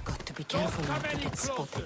Got to be careful not to get spotted.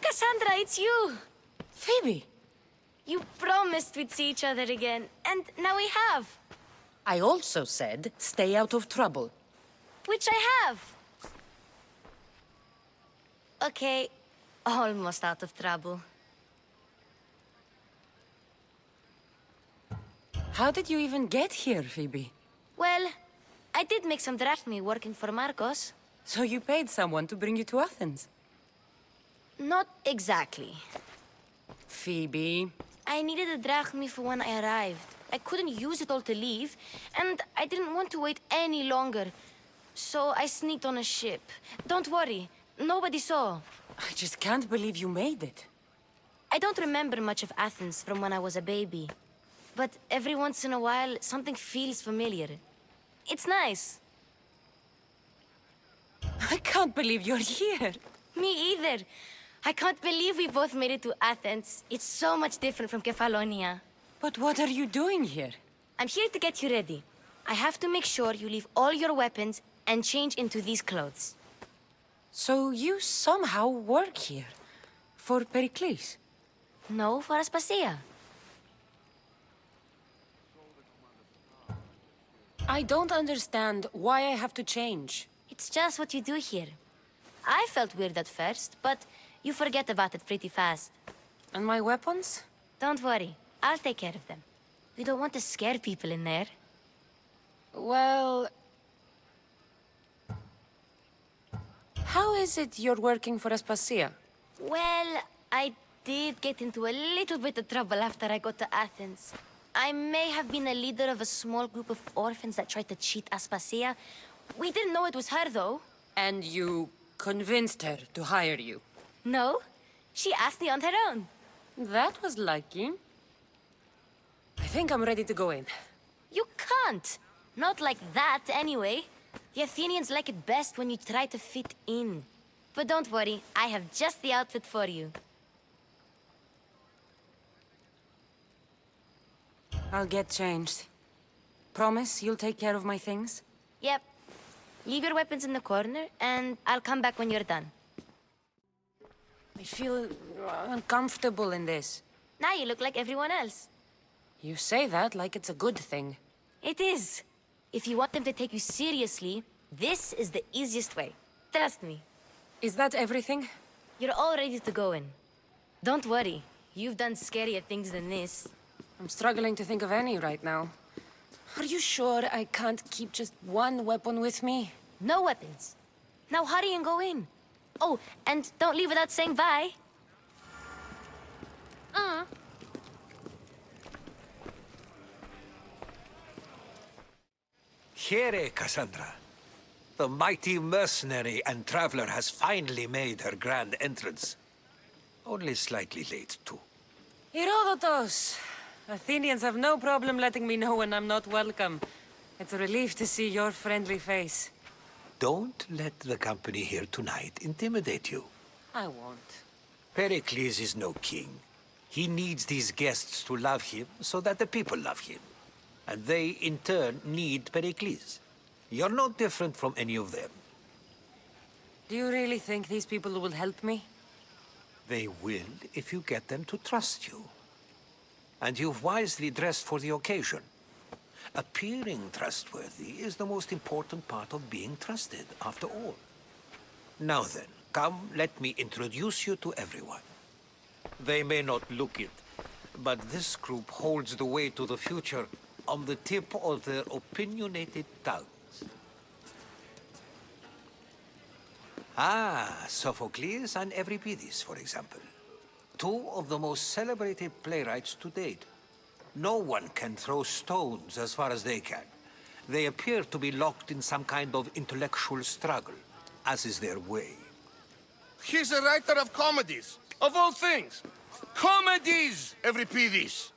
Cassandra, it's you! Phoebe! You promised we'd see each other again, and now we have. I also said, stay out of trouble. Which I have. Okay, almost out of trouble. How did you even get here, Phoebe? Well, I did make some drachmi working for Marcos. So you paid someone to bring you to Athens? Not exactly. Phoebe... I needed a drachmi for when I arrived. I couldn't use it all to leave, and I didn't want to wait any longer. So I sneaked on a ship. Don't worry, nobody saw. I just can't believe you made it. I don't remember much of Athens from when I was a baby. But every once in a while, something feels familiar. It's nice. I can't believe you're here. Me either. I can't believe we both made it to Athens. It's so much different from Kefalonia. But what are you doing here? I'm here to get you ready. I have to make sure you leave all your weapons and change into these clothes. So you somehow work here? For Pericles? No, for Aspasia. I don't understand why I have to change. It's just what you do here. I felt weird at first, but you forget about it pretty fast. And my weapons? Don't worry, I'll take care of them. We don't want to scare people in there. Well... How is it you're working for Aspasia? Well, I did get into a little bit of trouble after I got to Athens. I may have been a leader of a small group of orphans that tried to cheat Aspasia. We didn't know it was her, though. And you convinced her to hire you? No, she asked me on her own. That was lucky. I think I'm ready to go in. You can't. Not like that, anyway. The Athenians like it best when you try to fit in. But don't worry, I have just the outfit for you. I'll get changed. Promise you'll take care of my things? Yep. Leave your weapons in the corner, and I'll come back when you're done. I feel uncomfortable in this. Now you look like everyone else. You say that like it's a good thing. It is. If you want them to take you seriously, this is the easiest way. Trust me. Is that everything? You're all ready to go in. Don't worry. You've done scarier things than this. I'm struggling to think of any right now. Are you sure I can't keep just one weapon with me? No weapons. Now hurry and go in. Oh, and don't leave without saying bye. Here, Cassandra. The mighty mercenary and traveler has finally made her grand entrance. Only slightly late, too. Herodotus! Athenians have no problem letting me know when I'm not welcome. It's a relief to see your friendly face. Don't let the company here tonight intimidate you. I won't. Pericles is no king. He needs these guests to love him so that the people love him. and they, in turn, need Pericles. You're no different from any of them. Do you really think these people will help me? They will if you get them to trust you. And you've wisely dressed for the occasion. Appearing trustworthy is the most important part of being trusted, after all. Now then, come, let me introduce you to everyone. They may not look it, but this group holds the way to the future on the tip of their opinionated tongues. Ah, Sophocles and Euripides, for example. Two of the most celebrated playwrights to date. No one can throw stones as far as they can. They appear to be locked in some kind of intellectual struggle, as is their way. He's a writer of comedies, of all things. Comedies, Euripides.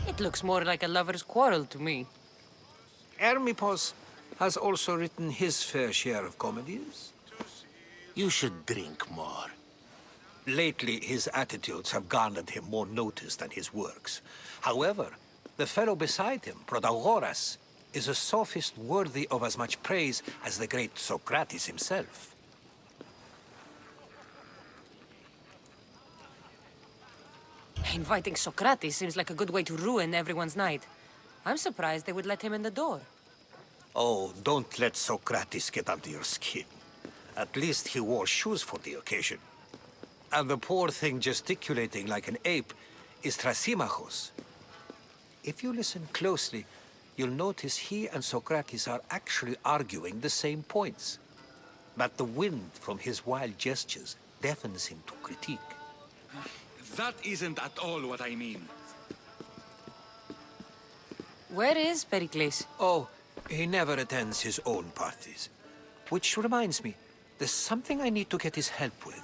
It looks more like a lover's quarrel to me. Hermippos has also written his fair share of comedies. You should drink more. Lately, his attitudes have garnered him more notice than his works. However, the fellow beside him, Protagoras, is a sophist worthy of as much praise as the great Socrates himself. Inviting Socrates seems like a good way to ruin everyone's night. I'm surprised they would let him in the door. Oh, don't let Socrates get under your skin. At least he wore shoes for the occasion. And the poor thing gesticulating like an ape is Thrasymachos. If you listen closely, you'll notice he and Socrates are actually arguing the same points. But the wind from his wild gestures deafens him to critique. That isn't at all what I mean. Where is Pericles? Oh, he never attends his own parties. Which reminds me, there's something I need to get his help with.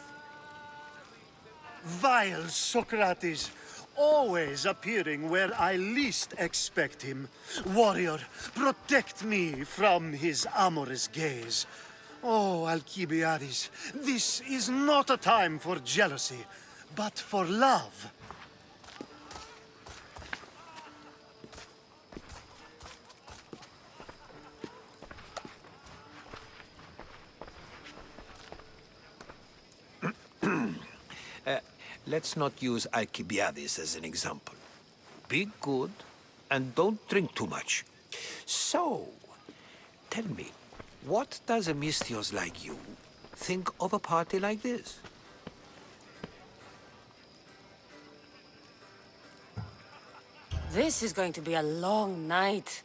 Vile Socrates, always appearing where I least expect him. Warrior, protect me from his amorous gaze. Oh, Alcibiades, this is not a time for jealousy, but for love. Let's not use Alcibiades as an example. Be good, and don't drink too much. So, tell me, what does a misthios like you think of a party like this? This is going to be a long night.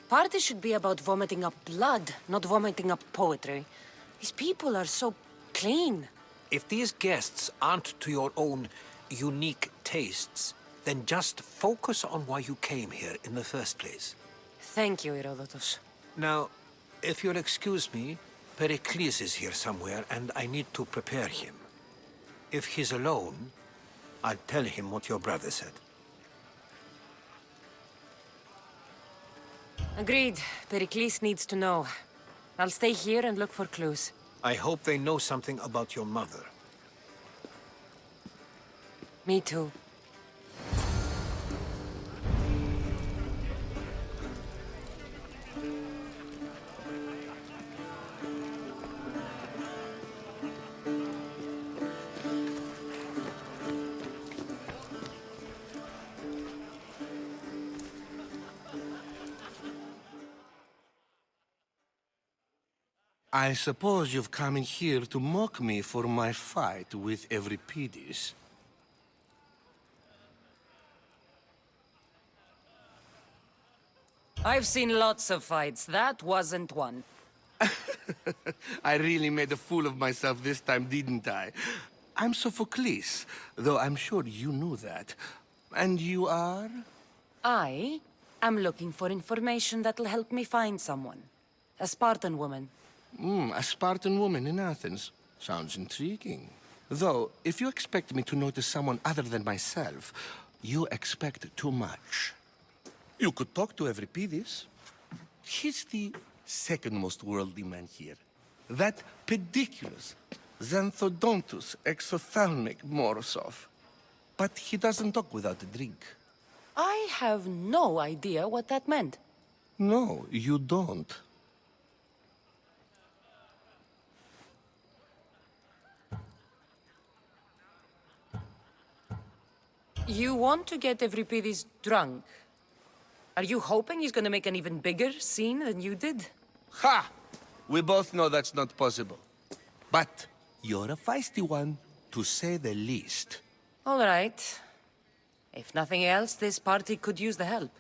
Parties should be about vomiting up blood, not vomiting up poetry. These people are so clean. If these guests aren't to your own unique tastes, then just focus on why you came here in the first place. Thank you, Herodotus. Now, if you'll excuse me, Pericles is here somewhere, and I need to prepare him. If he's alone, I'll tell him what your brother said. Agreed. Pericles needs to know. I'll stay here and look for clues. I hope they know something about your mother. Me too. I suppose you've come in here to mock me for my fight with Euripides. I've seen lots of fights. That wasn't one. I really made a fool of myself this time, didn't I? I'm Sophocles, though I'm sure you knew that. And you are? I am looking for information that'll help me find someone. A Spartan woman. A Spartan woman in Athens. Sounds intriguing. Though, if you expect me to notice someone other than myself, you expect too much. You could talk to Euripides. He's the second most worldly man here. That pediculous Xanthodontus exophthalmic Morosov. But he doesn't talk without a drink. I have no idea what that meant. No, you don't. You want to get Euripides drunk? Are you hoping he's gonna make an even bigger scene than you did? Ha! We both know that's not possible. But you're a feisty one, to say the least. All right. If nothing else, this party could use the help.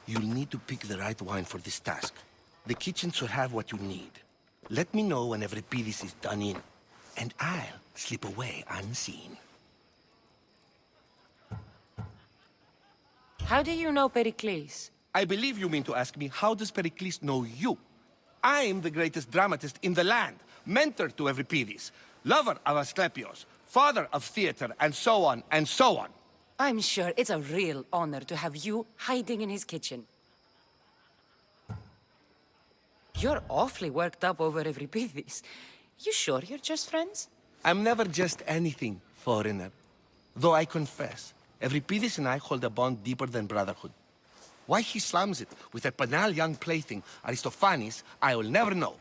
You'll need to pick the right wine for this task. The kitchen should have what you need. Let me know when Euripides is done in, and I'll slip away unseen. How do you know Pericles? I believe you mean to ask me, how does Pericles know you? I'm the greatest dramatist in the land, mentor to Euripides, lover of Asclepios, father of theater, and so on, and so on. I'm sure it's a real honor to have you hiding in his kitchen. You're awfully worked up over Euripides. You sure you're just friends? I'm never just anything, foreigner. Though I confess, Euripides and I hold a bond deeper than brotherhood. Why he slams it with that banal young plaything, Aristophanes, I will never know.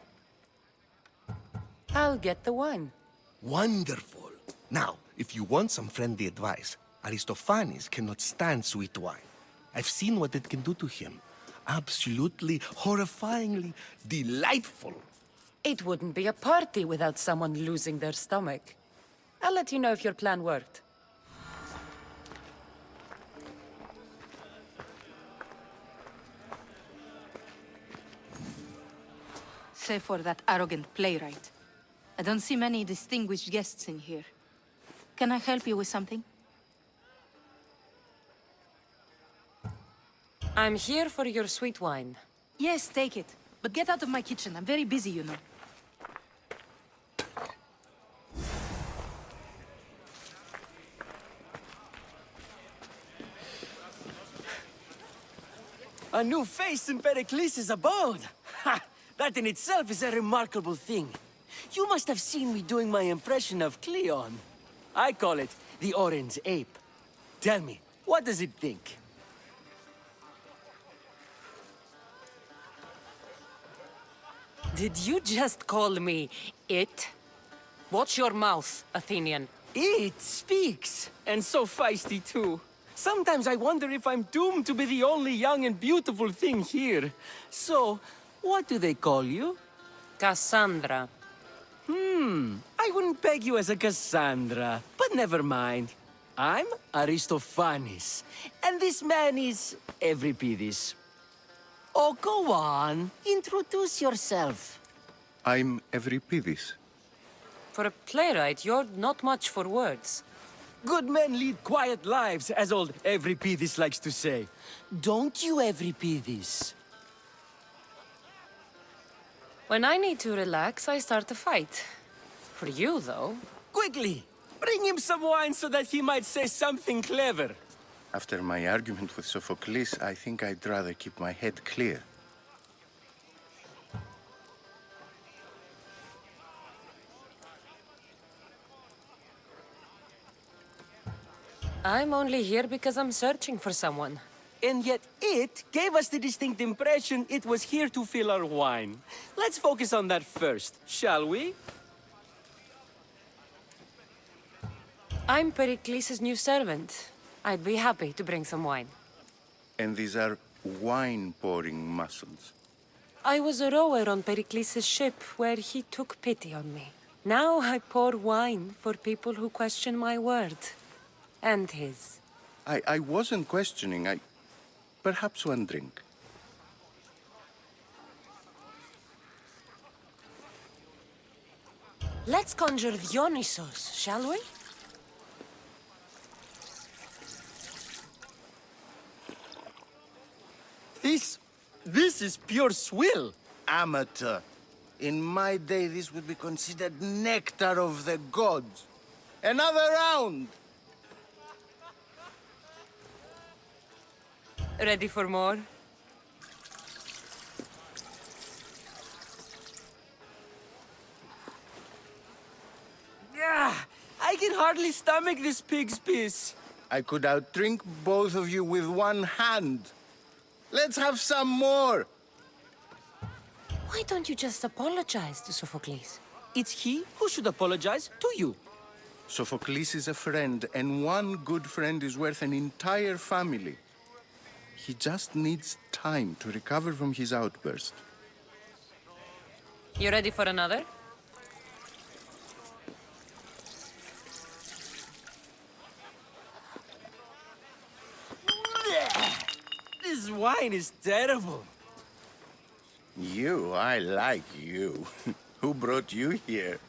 I'll get the wine. Wonderful. Now, if you want some friendly advice, Aristophanes cannot stand sweet wine. I've seen what it can do to him. Absolutely, horrifyingly delightful. It wouldn't be a party without someone losing their stomach. I'll let you know if your plan worked. Save for that arrogant playwright. I don't see many distinguished guests in here. Can I help you with something? I'm here for your sweet wine. Yes, take it. But get out of my kitchen. I'm very busy, you know. A new face in Pericles' abode! Ha! That in itself is a remarkable thing. You must have seen me doing my impression of Cleon. I call it the orange ape. Tell me, what does it think? Did you just call me it? Watch your mouth, Athenian. It speaks, and so feisty too. Sometimes I wonder if I'm doomed to be the only young and beautiful thing here. So, what do they call you? Cassandra. I wouldn't peg you as a Cassandra, but never mind. I'm Aristophanes, and this man is Euripides. Oh, go on. Introduce yourself. I'm Euripides. For a playwright, you're not much for words. Good men lead quiet lives, as old Euripides likes to say. Don't you, Euripides? When I need to relax, I start a fight. For you, though. Quickly, bring him some wine so that he might say something clever. After my argument with Sophocles, I think I'd rather keep my head clear. I'm only here because I'm searching for someone. And yet it gave us the distinct impression it was here to fill our wine. Let's focus on that first, shall we? I'm Pericles' new servant. I'd be happy to bring some wine. And these are wine-pouring muscles. I was a rower on Pericles' ship where he took pity on me. Now I pour wine for people who question my word. And his. I wasn't questioning. Perhaps one drink. Let's conjure Dionysos, shall we? This is pure swill. Amateur. In my day, this would be considered nectar of the gods. Another round! Ready for more? hardly stomach this pig's piss. I could outdrink both of you with one hand. Let's have some more. Why don't you just apologize to Sophocles? It's he who should apologize to you. Sophocles is a friend, and one good friend is worth an entire family. He just needs time to recover from his outburst. You ready for another? This wine is terrible. I like you. Who brought you here?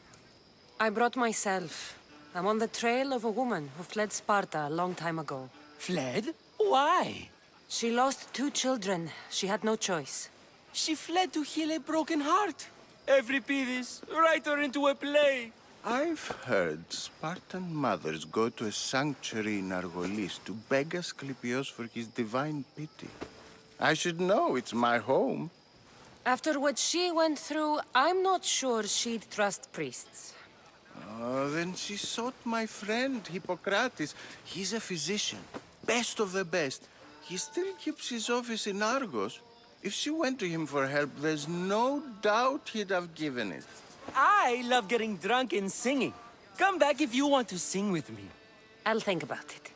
I brought myself. I'm on the trail of a woman who fled Sparta a long time ago. Fled? Why? She lost 2 children. She had no choice. She fled to heal a broken heart. Euripides, write her into a play. I've heard Spartan mothers go to a sanctuary in Argolis to beg Asclepios for his divine pity. I should know, it's my home. After what she went through, I'm not sure she'd trust priests. Oh, then she sought my friend, Hippocrates. He's a physician, best of the best. He still keeps his office in Argos. If she went to him for help, there's no doubt he'd have given it. I love getting drunk and singing. Come back if you want to sing with me. I'll think about it.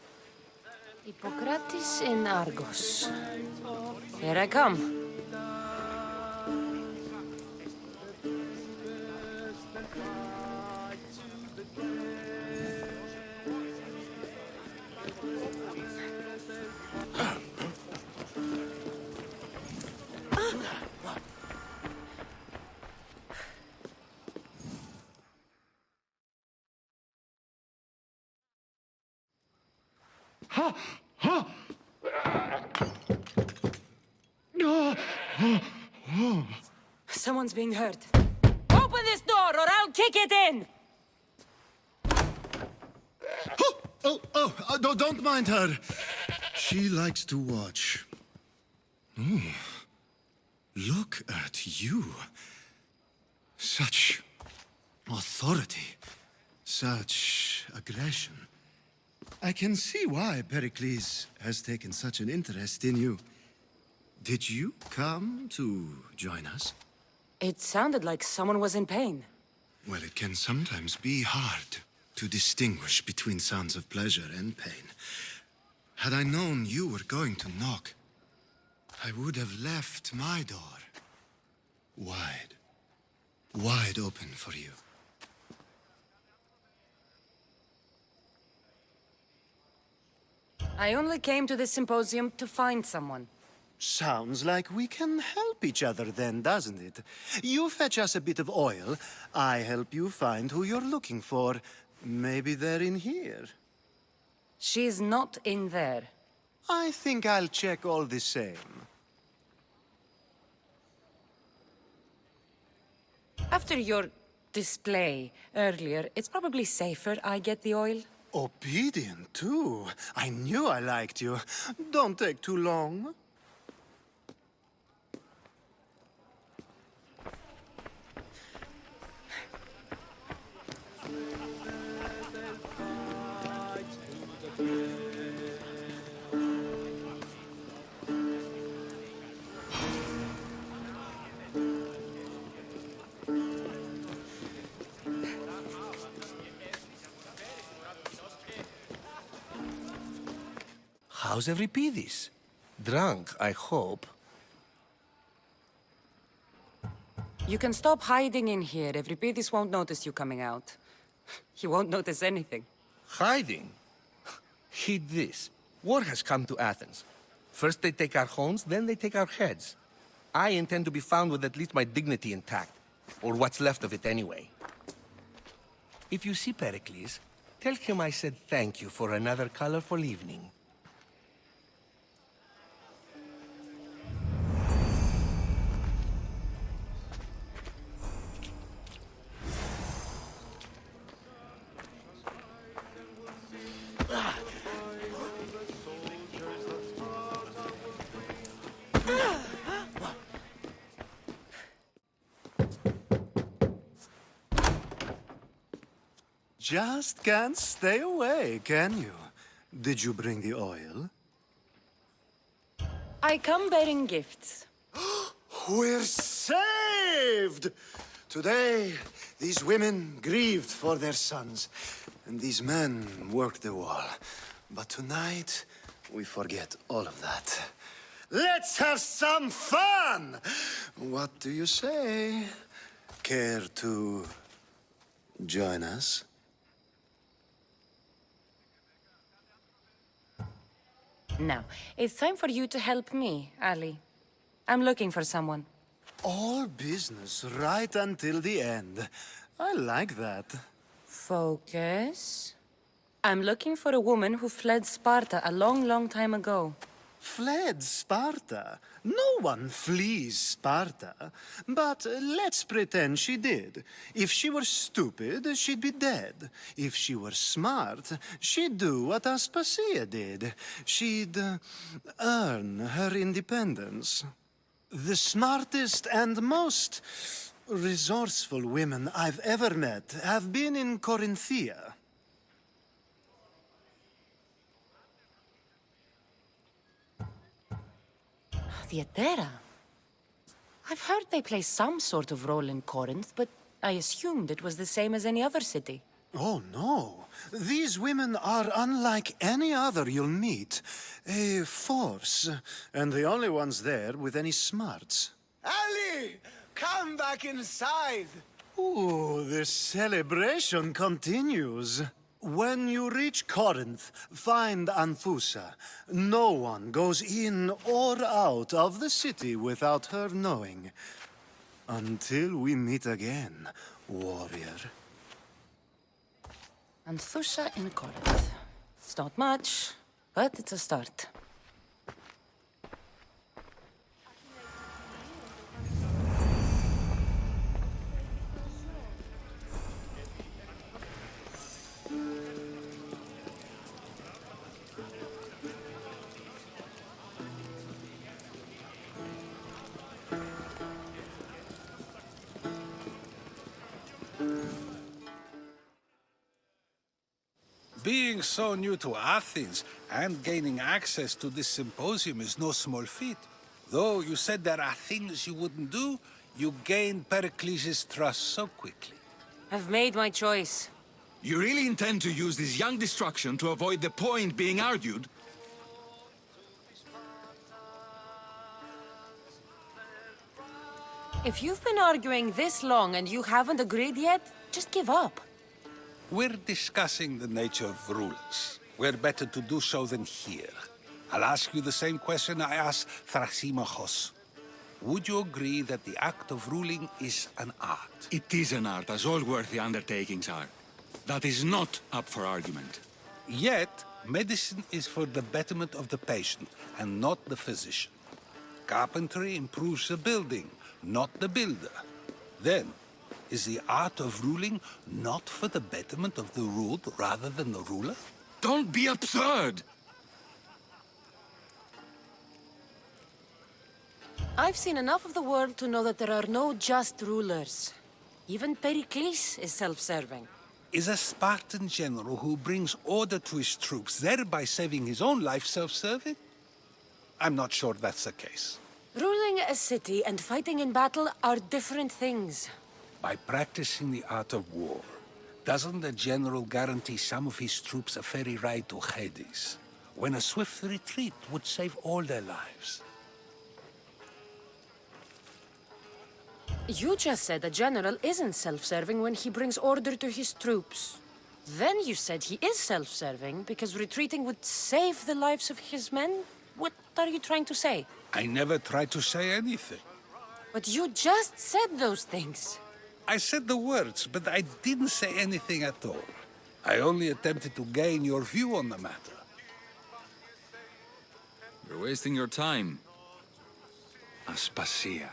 Hippocrates in Argos. Here I come. Someone's being hurt. Open this door or I'll kick it in! Don't mind her. She likes to watch. Oh, look at you. Such authority, such aggression. I can see why Pericles has taken such an interest in you. Did you come to join us? It sounded like someone was in pain. Well, it can sometimes be hard to distinguish between sounds of pleasure and pain. Had I known you were going to knock, I would have left my door wide open for you. I only came to the symposium to find someone. Sounds like we can help each other then, doesn't it? You fetch us a bit of oil, I help you find who you're looking for. Maybe they're in here. She's not in there. I think I'll check all the same. After your display earlier, it's probably safer I get the oil. Obedient, too. I knew I liked you. Don't take too long. How's Euripides? Drunk, I hope. You can stop hiding in here. Euripides won't notice you coming out. He won't notice anything. Hiding? Heed this. War has come to Athens. First they take our homes, then they take our heads. I intend to be found with at least my dignity intact. Or what's left of it anyway. If you see Pericles, tell him I said thank you for another colorful evening. just can't stay away, can you? Did you bring the oil? I come bearing gifts. We're saved! Today, these women grieved for their sons, and these men worked the wall. But tonight, we forget all of that. Let's have some fun! What do you say? Care to join us? Now, it's time for you to help me, Ali. I'm looking for someone. All business right until the end. I like that. Focus. I'm looking for a woman who fled Sparta a long, long time ago. Fled Sparta? No one flees Sparta. But let's pretend she did. If she were stupid, she'd be dead. If she were smart, she'd do what Aspasia did. She'd earn her independence. The smartest and most resourceful women I've ever met have been in Corinthia. Theatera. I've heard they play some sort of role in Corinth, but I assumed it was the same as any other city. Oh, no. These women are unlike any other you'll meet. A force, and the only ones there with any smarts. Ali! Come back inside! Ooh, the celebration continues. When you reach Corinth, find Anthusa. No one goes in or out of the city without her knowing. Until we meet again, warrior. Anthusa in Corinth. It's not much, but it's a start. Being so new to Athens and gaining access to this symposium is no small feat. Though you said there are things you wouldn't do, you gained Perikles' trust so quickly. I've made my choice. You really intend to use this young destruction to avoid the point being argued? If you've been arguing this long and you haven't agreed yet, just give up. We're discussing the nature of rulers. Where better to do so than here? I'll ask you the same question I asked Thrasymachos. Would you agree that the act of ruling is an art? It is an art, as all worthy undertakings are. That is not up for argument. Yet, medicine is for the betterment of the patient, and not the physician. Carpentry improves the building, not the builder. Then, is the art of ruling not for the betterment of the ruled rather than the ruler? Don't be absurd! I've seen enough of the world to know that there are no just rulers. Even Perikles is self-serving. Is a Spartan general who brings order to his troops, thereby saving his own life, self-serving? I'm not sure that's the case. Ruling a city and fighting in battle are different things. By practicing the art of war, doesn't the general guarantee some of his troops a ferry ride to Hades, when a swift retreat would save all their lives? You just said a general isn't self-serving when he brings order to his troops. Then you said he is self-serving because retreating would save the lives of his men? What are you trying to say? I never tried to say anything. But you just said those things. I said the words, but I didn't say anything at all. I only attempted to gain your view on the matter. You're wasting your time. Aspasia.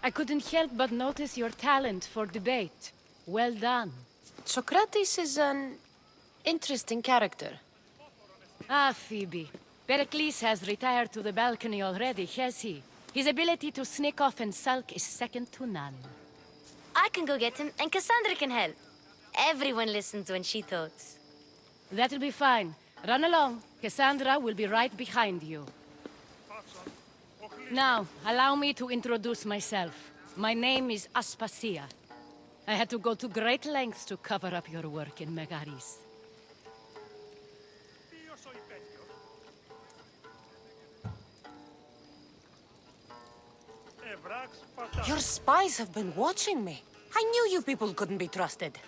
I couldn't help but notice your talent for debate. Well done. Socrates is an interesting character. Ah, Phoebe. Pericles has retired to the balcony already, has he? His ability to sneak off and sulk is second to none. I can go get him, and Cassandra can help. Everyone listens when she talks. That'll be fine. Run along. Cassandra will be right behind you. Now, allow me to introduce myself. My name is Aspasia. I had to go to great lengths to cover up your work in Megaris. Your spies have been watching me. I knew you people couldn't be trusted.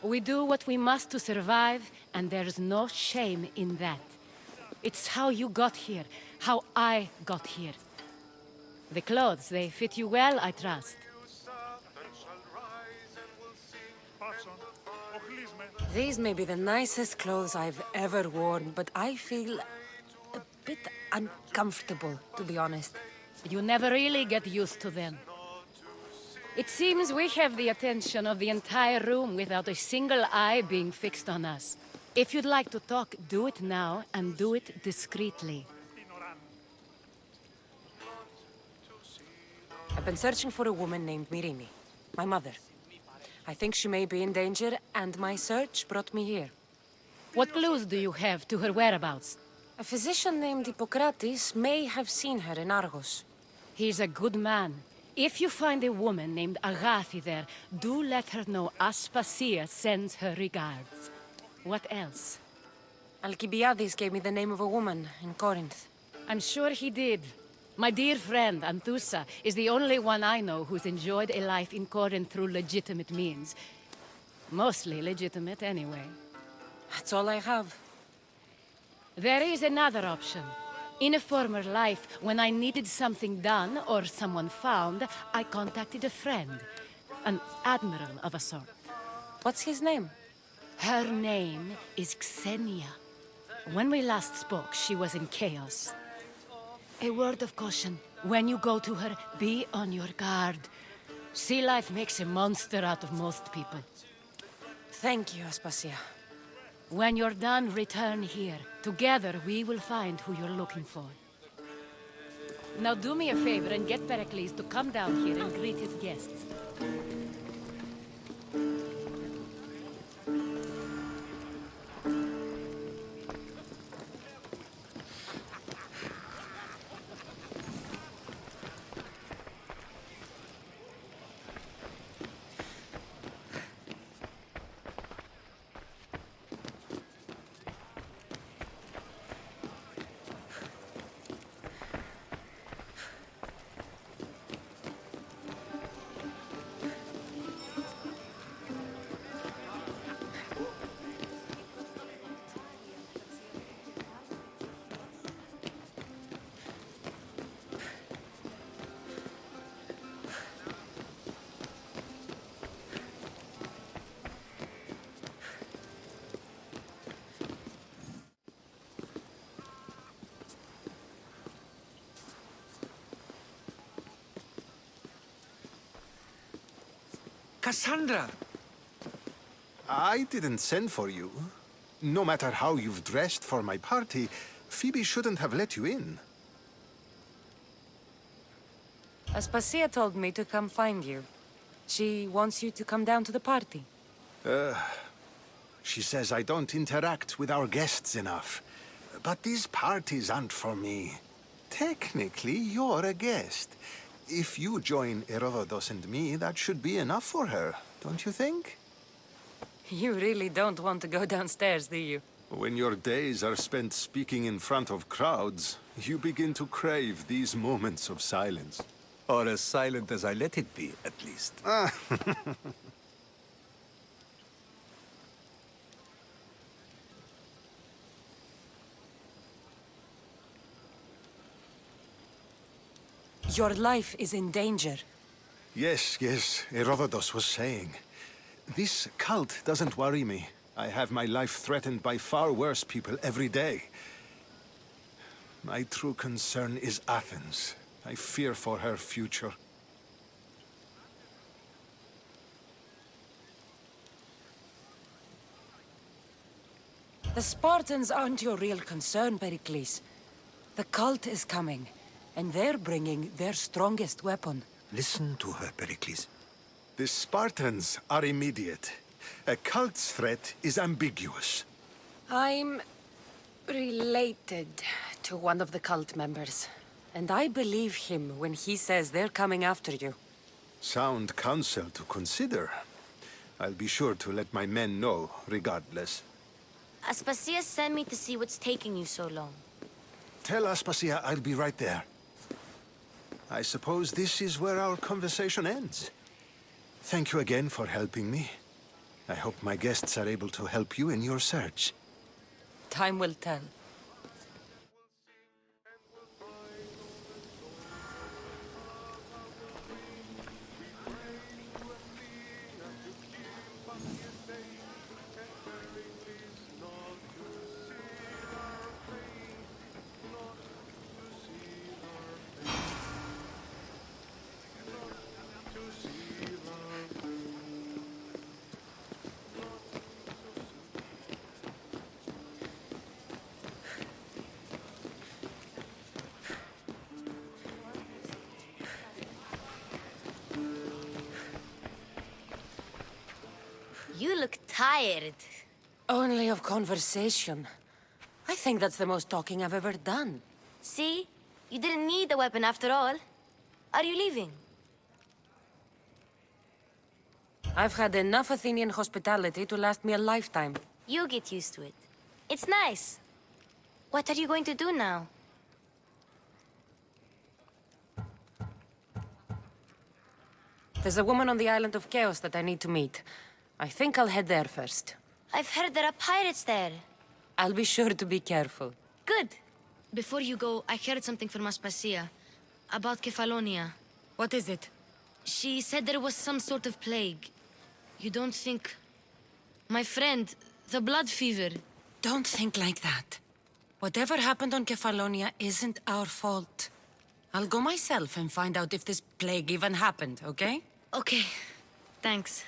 We do what we must to survive, and there's no shame in that. It's how you got here, how I got here. The clothes, they fit you well, I trust. These may be the nicest clothes I've ever worn, but I feel a bit uncomfortable, to be honest. You never really get used to them. It seems we have the attention of the entire room without a single eye being fixed on us. If you'd like to talk, do it now, and do it discreetly. I've been searching for a woman named Myrine, my mother. I think she may be in danger, and my search brought me here. What clues do you have to her whereabouts? A physician named Hippocrates may have seen her in Argos. He's a good man. If you find a woman named Agathi there, do let her know Aspasia sends her regards. What else? Alcibiades gave me the name of a woman in Corinth. I'm sure he did. My dear friend, Anthusa, is the only one I know who's enjoyed a life in Corinth through legitimate means. Mostly legitimate, anyway. That's all I have. There is another option. In a former life, when I needed something done or someone found, I contacted a friend. An admiral of a sort. What's his name? Her name is Xenia. When we last spoke, she was in chaos. A word of caution. When you go to her, be on your guard. Sea life makes a monster out of most people. Thank you, Aspasia. When you're done, return here. Together, we will find who you're looking for. Now do me a favor and get Pericles to come down here and greet his guests. Cassandra! I didn't send for you. No matter how you've dressed for my party, Phoebe shouldn't have let you in. Aspasia told me to come find you. She wants you to come down to the party. She says I don't interact with our guests enough. But these parties aren't for me. Technically, you're a guest. If you join Herodotus and me, that should be enough for her, don't you think? You really don't want to go downstairs, do you? When your days are spent speaking in front of crowds, you begin to crave these moments of silence. Or as silent as I let it be, at least. Your life is in danger. Yes, Herodotus was saying. This cult doesn't worry me. I have my life threatened by far worse people every day. My true concern is Athens. I fear for her future. The Spartans aren't your real concern, Pericles. The cult is coming, and they're bringing their strongest weapon. Listen to her, Pericles. The Spartans are immediate. A cult's threat is ambiguous. I'm related to one of the cult members, and I believe him when he says they're coming after you. Sound counsel to consider. I'll be sure to let my men know, regardless. Aspasia sent me to see what's taking you so long. Tell Aspasia I'll be right there. I suppose this is where our conversation ends. Thank you again for helping me. I hope my guests are able to help you in your search. Time will tell. You look tired. Only of conversation. I think that's the most talking I've ever done. See? You didn't need the weapon after all. Are you leaving? I've had enough Athenian hospitality to last me a lifetime. You get used to it. It's nice. What are you going to do now? There's a woman on the island of Chaos that I need to meet. I think I'll head there first. I've heard there are pirates there. I'll be sure to be careful. Good. Before you go, I heard something from Aspasia. About Kefalonia. What is it? She said there was some sort of plague. You don't think... My friend, the blood fever. Don't think like that. Whatever happened on Kefalonia isn't our fault. I'll go myself and find out if this plague even happened, okay? Okay. Thanks.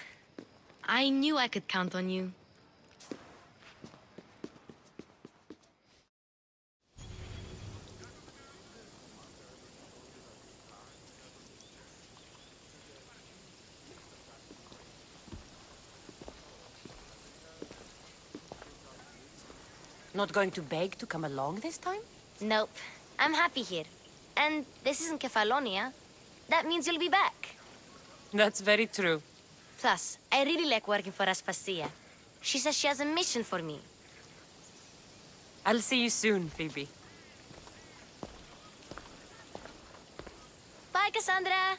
I knew I could count on you. Not going to beg to come along this time? Nope. I'm happy here. And this isn't Kefalonia. That means you'll be back. That's very true. Plus, I really like working for Aspasia. She says she has a mission for me. I'll see you soon, Phoebe. Bye, Cassandra!